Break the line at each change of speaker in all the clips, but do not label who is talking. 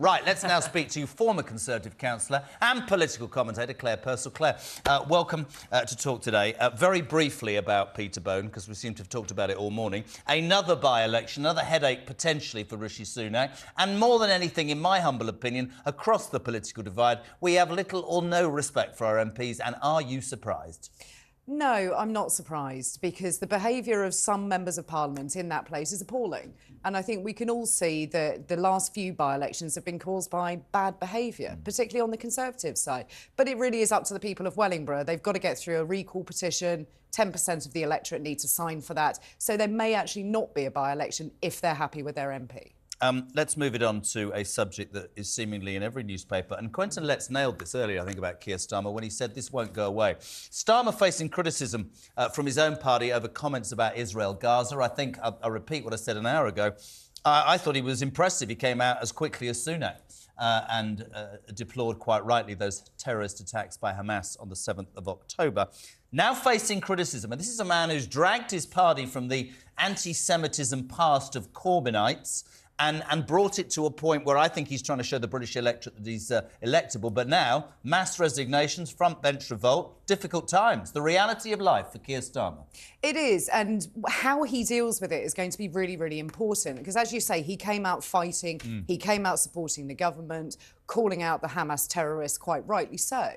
Right, let's now speak to former Conservative councillor and political commentator Claire Pearsall. Claire, welcome to Talk Today. Very briefly about Peterbone, because we seem to have talked about it all morning. Another by-election, another headache potentially for Rishi Sunak. And more than anything, in my humble opinion, across the political divide, we have little or no respect for our MPs. And are you surprised?
No, I'm not surprised, because the behaviour of some members of Parliament in that place is appalling. And I think we can all see that the last few by-elections have been caused by bad behaviour, particularly on the Conservative side. But it really is up to the people of Wellingborough. They've got to get through a recall petition. 10% of the electorate need to sign for that. So there may actually not be a by-election if they're happy with their MP.
Let's move it on to a subject that is seemingly in every newspaper. And Quentin Letts nailed this earlier, I think, about Keir Starmer when he said this won't go away. Starmer facing criticism from his own party over comments about Israel, Gaza. I think, I'll repeat what I said an hour ago. I thought he was impressive. He came out as quickly as Sunak and deplored quite rightly those terrorist attacks by Hamas on the 7th of October. Now facing criticism, and this is a man who's dragged his party from the anti-Semitism past of Corbynites and brought it to a point where I think he's trying to show the British electorate that he's electable. But now, mass resignations, front bench revolt, difficult times. The reality of life for Keir Starmer.
It is, and how he deals with it is going to be really, really important. Because as you say, he came out fighting, he came out supporting the government, calling out the Hamas terrorists, quite rightly so.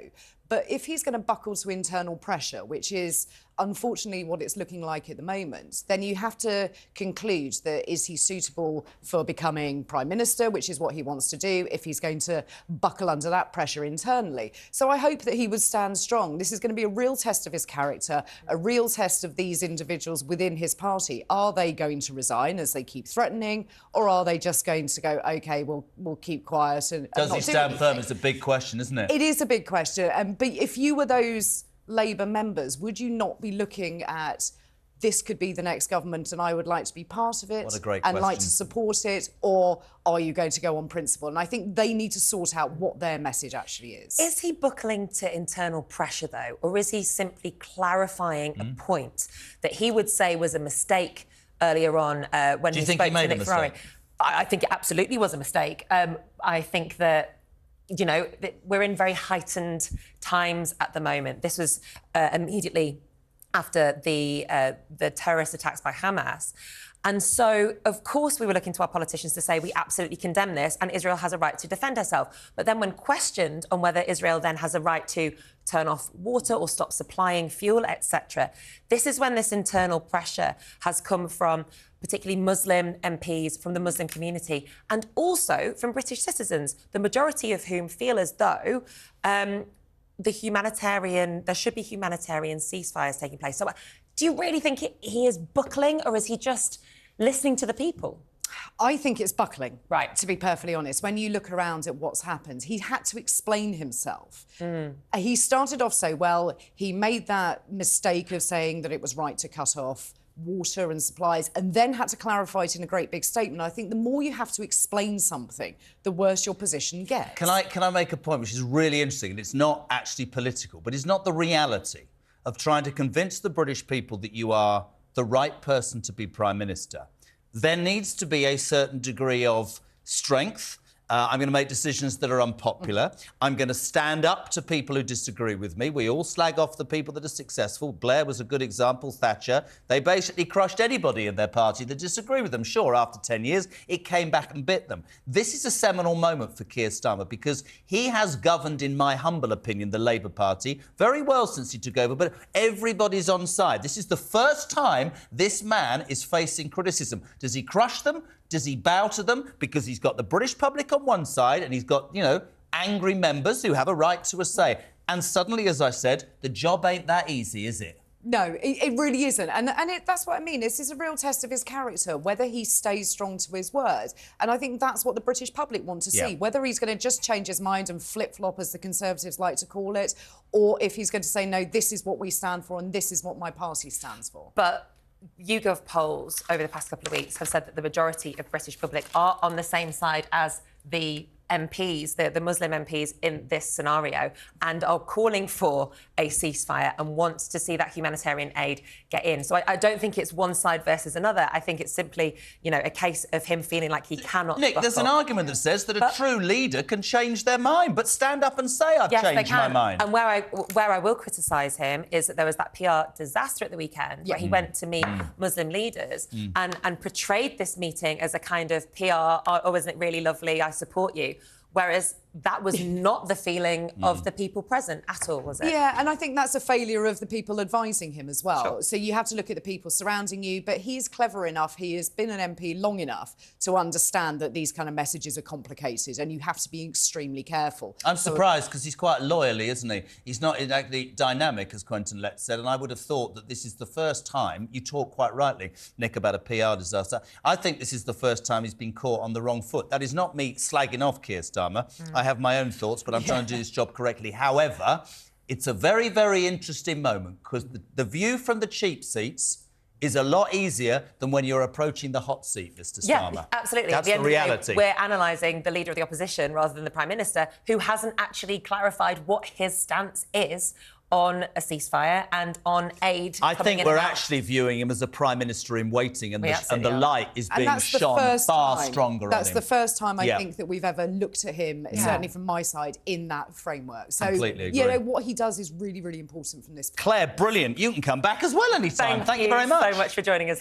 But if he's going to buckle to internal pressure, which is unfortunately what it's looking like at the moment, then you have to conclude that is he suitable for becoming Prime Minister, which is what he wants to do, if he's going to buckle under that pressure internally. So I hope that he would stand strong. This is going to be a real test of his character, a real test of these individuals within his party. Are they going to resign as they keep threatening, or are they just going to go, OK, we'll keep quiet and
Does he stand firm? It's a big question, isn't it?
It is a big question. But if you were those Labour members, would you not be looking at this could be the next government and I would like to be part of it
what a great
and
question.
like to support it, or are you going to go on principle? And I think they need to sort out what their message actually is.
Is he buckling to internal pressure, though, or is he simply clarifying a point that he would say was a mistake earlier on when he spoke to Nick Ferrari? I think it absolutely was a mistake. I think that, you know, we're in very heightened times at the moment. This was immediately after the terrorist attacks by Hamas. And so, of course, we were looking to our politicians to say we absolutely condemn this and Israel has a right to defend herself. But then when questioned on whether Israel then has a right to turn off water or stop supplying fuel, etc., this is when this internal pressure has come from particularly Muslim MPs, from the Muslim community, and also from British citizens, the majority of whom feel as though there should be humanitarian ceasefires taking place. So do you really think he is buckling, or is he just listening to the people?
I think it's buckling,
right?
To be perfectly honest. When you look around at what's happened, he had to explain himself. He started off so well. He made that mistake of saying that it was right to cut off water and supplies, and then had to clarify it in a great big statement. I think the more you have to explain something, the worse your position gets.
Can I make a point which is really interesting, and it's not actually political, but it's not the reality of trying to convince the British people that you are the right person to be Prime Minister. There needs to be a certain degree of strength. I'm going to make decisions that are unpopular. I'm going to stand up to people who disagree with me. We all slag off the people that are successful. Blair was a good example, Thatcher. They basically crushed anybody in their party that disagreed with them. Sure, after 10 years, it came back and bit them. This is a seminal moment for Keir Starmer because he has governed, in my humble opinion, the Labour Party very well since he took over, but everybody's on side. This is the first time this man is facing criticism. Does he crush them? Does he bow to them? Because he's got the British public on one side and he's got, you know, angry members who have a right to a say. And suddenly, as I said, the job ain't that easy, is it?
No, it really isn't. And that's what I mean. This is a real test of his character, whether he stays strong to his word. And I think that's what the British public want to see, whether he's going to just change his mind and flip-flop, as the Conservatives like to call it, or if he's going to say, no, this is what we stand for and this is what my party stands for.
But YouGov polls over the past couple of weeks have said that the majority of British public are on the same side as the MPs, the Muslim MPs in this scenario, and are calling for a ceasefire and want to see that humanitarian aid get in. So I don't think it's one side versus another. I think it's simply, you know, a case of him feeling like he cannot.
Nick, there's an argument that says that a true leader can change their mind, but stand up and say, I've changed my mind.
And where I will criticise him is that there was that PR disaster at the weekend where he went to meet Muslim leaders and portrayed this meeting as a kind of PR, oh, isn't it really lovely, I support you. Whereas that was not the feeling of the people present at all, was it?
Yeah, and I think that's a failure of the people advising him as well.
Sure.
So you have to look at the people surrounding you, but he's clever enough, he has been an MP long enough to understand that these kind of messages are complicated and you have to be extremely careful.
I'm surprised because he's quite loyally, isn't he? He's not exactly dynamic, as Quentin Letts said, and I would have thought that this is the first time, you talk quite rightly, Nick, about a PR disaster. I think this is the first time he's been caught on the wrong foot. That is not me slagging off Keir Starmer. I have my own thoughts, but I'm trying to do this job correctly. However, it's a very, very interesting moment because the view from the cheap seats is a lot easier than when you're approaching the hot seat, Mr. Starmer.
Yeah, absolutely.
That's
At the
reality.
End of the day, we're analysing the Leader of the Opposition rather than the Prime Minister, who hasn't actually clarified what his stance is on a ceasefire and on aid.
I think we're actually viewing him as a Prime Minister in waiting, and the light is being shone far stronger on him.
That's the first time I think that we've ever looked at him, certainly from my side, in that framework. So,
completely agree.
You know, what he does is really, really important from this.
Claire, brilliant. You can come back as well anytime. Thank you very much.
So much for joining us.